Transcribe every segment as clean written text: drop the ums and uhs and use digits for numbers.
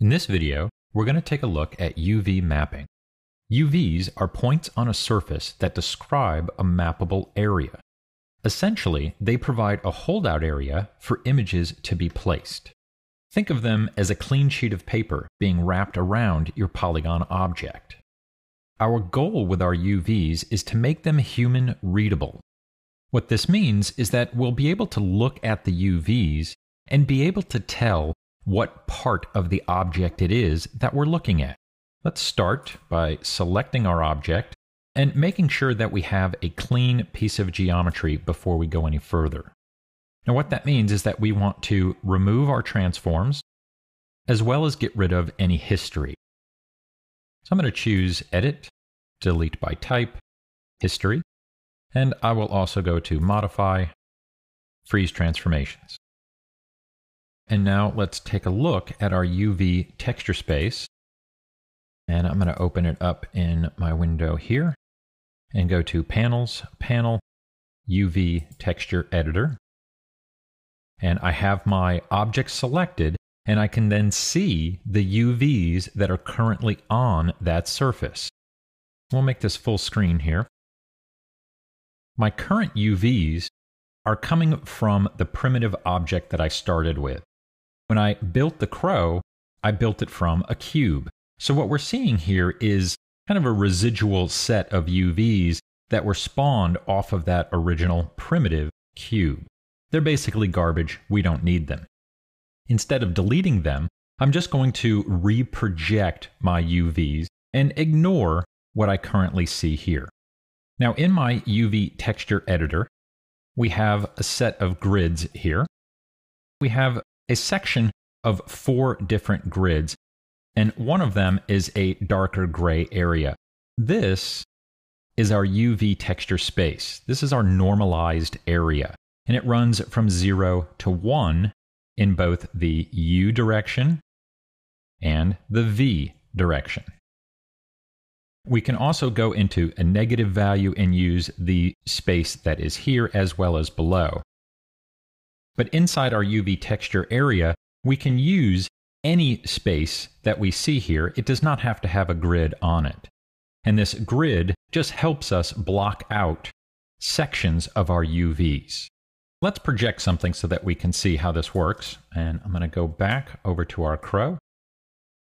In this video, we're going to take a look at UV mapping. UVs are points on a surface that describe a mappable area. Essentially, they provide a holdout area for images to be placed. Think of them as a clean sheet of paper being wrapped around your polygon object. Our goal with our UVs is to make them human readable. What this means is that we'll be able to look at the UVs and be able to tell what part of the object it is that we're looking at. Let's start by selecting our object and making sure that we have a clean piece of geometry before we go any further. Now what that means is that we want to remove our transforms as well as get rid of any history. So I'm going to choose Edit, Delete by Type, History, and I will also go to Modify, Freeze Transformations. And now let's take a look at our UV texture space. And I'm going to open it up in my window here and go to Panels, Panel, UV Texture Editor. And I have my object selected, and I can then see the UVs that are currently on that surface. We'll make this full screen here. My current UVs are coming from the primitive object that I started with. When I built the crow, I built it from a cube. So what we're seeing here is kind of a residual set of UVs that were spawned off of that original primitive cube. They're basically garbage. We don't need them. Instead of deleting them, I'm just going to reproject my UVs and ignore what I currently see here. Now in my UV texture editor, we have a set of grids here. We have a section of 4 different grids, and one of them is a darker gray area. This is our UV texture space. This is our normalized area, and it runs from 0 to 1 in both the U direction and the V direction. We can also go into a negative value and use the space that is here as well as below. But inside our UV texture area, we can use any space that we see here. It does not have to have a grid on it. And this grid just helps us block out sections of our UVs. Let's project something so that we can see how this works. And I'm going to go back over to our crow.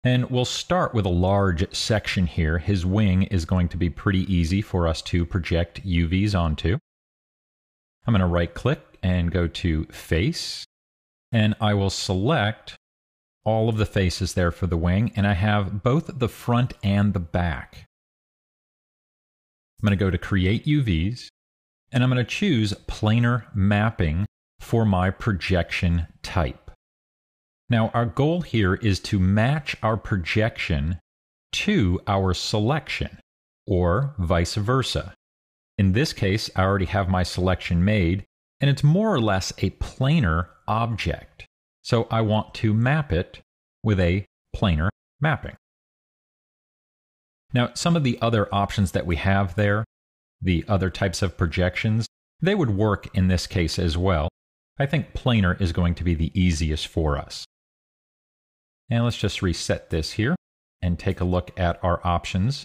And we'll start with a large section here. His wing is going to be pretty easy for us to project UVs onto. I'm going to right click and go to Face. And I will select all of the faces there for the wing. And I have both the front and the back. I'm going to go to Create UVs. And I'm going to choose Planar Mapping for my projection type. Now, our goal here is to match our projection to our selection, or vice versa. In this case, I already have my selection made, and it's more or less a planar object. So I want to map it with a planar mapping. Now, some of the other options that we have there, the other types of projections, they would work in this case as well. I think planar is going to be the easiest for us. And let's just reset this here and take a look at our options.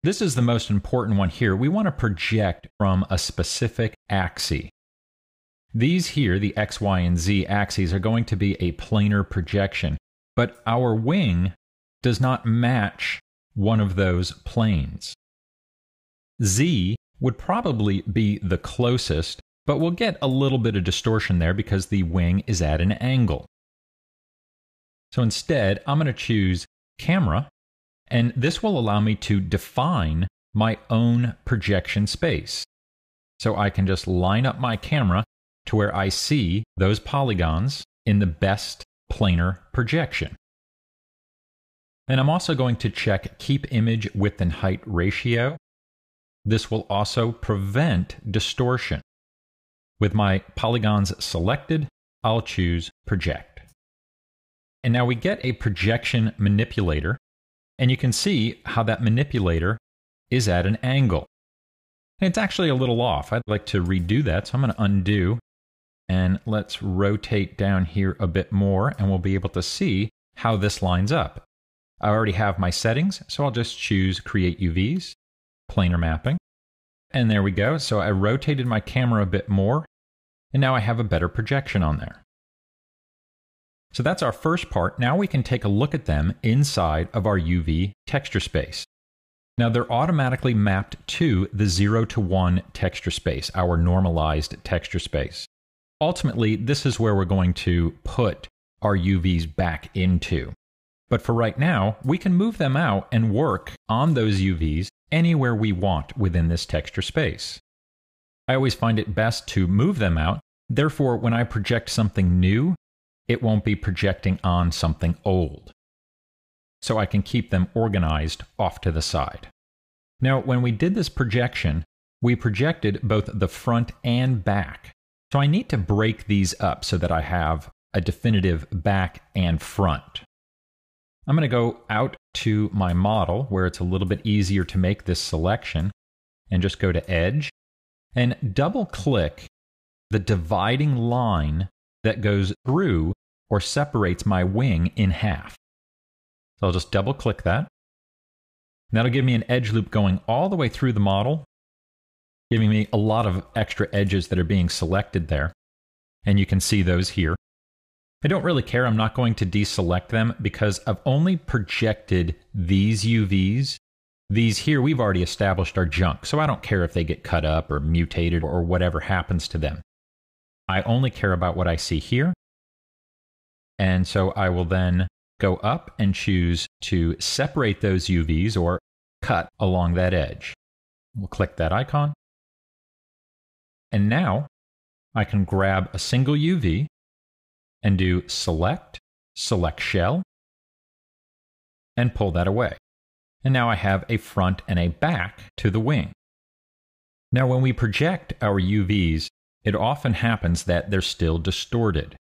This is the most important one here. We want to project from a specific axis. These here, the X, Y, and Z axes, are going to be a planar projection, but our wing does not match one of those planes. Z would probably be the closest, but we'll get a little bit of distortion there because the wing is at an angle. So instead, I'm going to choose Camera, and this will allow me to define my own projection space. So I can just line up my camera to where I see those polygons in the best planar projection. And I'm also going to check Keep Image Width and Height Ratio. This will also prevent distortion. With my polygons selected, I'll choose Project. And now we get a projection manipulator, and you can see how that manipulator is at an angle. And it's actually a little off. I'd like to redo that, so I'm going to undo, and let's rotate down here a bit more, and we'll be able to see how this lines up. I already have my settings, so I'll just choose Create UVs, Planar Mapping. And there we go. So I rotated my camera a bit more, and now I have a better projection on there. So that's our first part. Now we can take a look at them inside of our UV texture space. Now they're automatically mapped to the 0 to 1 texture space, our normalized texture space. Ultimately, this is where we're going to put our UVs back into. But for right now, we can move them out and work on those UVs anywhere we want within this texture space. I always find it best to move them out. Therefore, when I project something new, it won't be projecting on something old. So I can keep them organized off to the side. Now, when we did this projection, we projected both the front and back. So I need to break these up so that I have a definitive back and front. I'm going to go out to my model where it's a little bit easier to make this selection and just go to Edge and double click the dividing line that goes through or separates my wing in half. So I'll just double click that. And that'll give me an edge loop going all the way through the model, giving me a lot of extra edges that are being selected there. And you can see those here. I don't really care. I'm not going to deselect them because I've only projected these UVs. These here, we've already established are junk, so I don't care if they get cut up or mutated or whatever happens to them. I only care about what I see here. And so I will then go up and choose to separate those UVs or cut along that edge. We'll click that icon. And now I can grab a single UV and do Select Shell, and pull that away. And now I have a front and a back to the wing. Now when we project our UVs, it often happens that they're still distorted.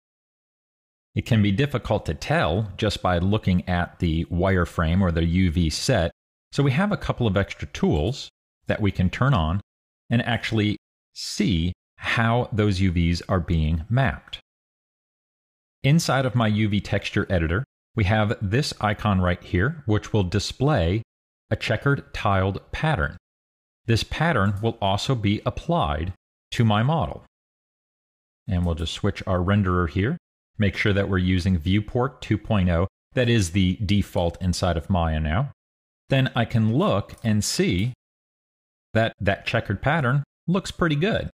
It can be difficult to tell just by looking at the wireframe or the UV set, so we have a couple of extra tools that we can turn on and actually see how those UVs are being mapped. Inside of my UV texture editor, we have this icon right here, which will display a checkered tiled pattern. This pattern will also be applied to my model. And we'll just switch our renderer here. Make sure that we're using Viewport 2.0. That is the default inside of Maya now. Then I can look and see that that checkered pattern looks pretty good.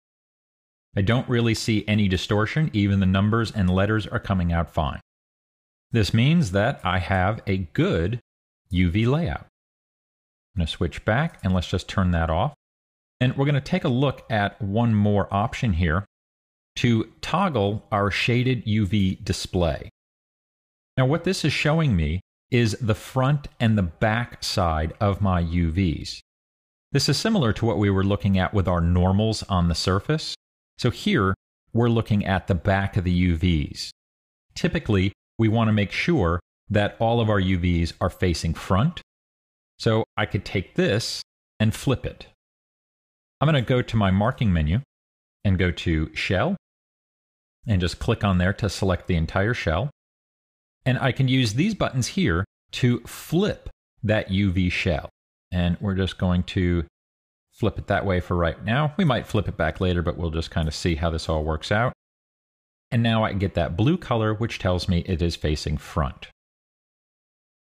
I don't really see any distortion. Even the numbers and letters are coming out fine. This means that I have a good UV layout. I'm going to switch back and let's just turn that off. And we're going to take a look at one more option here to toggle our shaded UV display. Now what this is showing me is the front and the back side of my UVs. This is similar to what we were looking at with our normals on the surface. So here we're looking at the back of the UVs. Typically, we want to make sure that all of our UVs are facing front. So I could take this and flip it. I'm going to go to my marking menu and go to Shell and just click on there to select the entire shell. And I can use these buttons here to flip that UV shell. And we're just going to flip it that way for right now. We might flip it back later, but we'll just kind of see how this all works out. And now I get that blue color, which tells me it is facing front.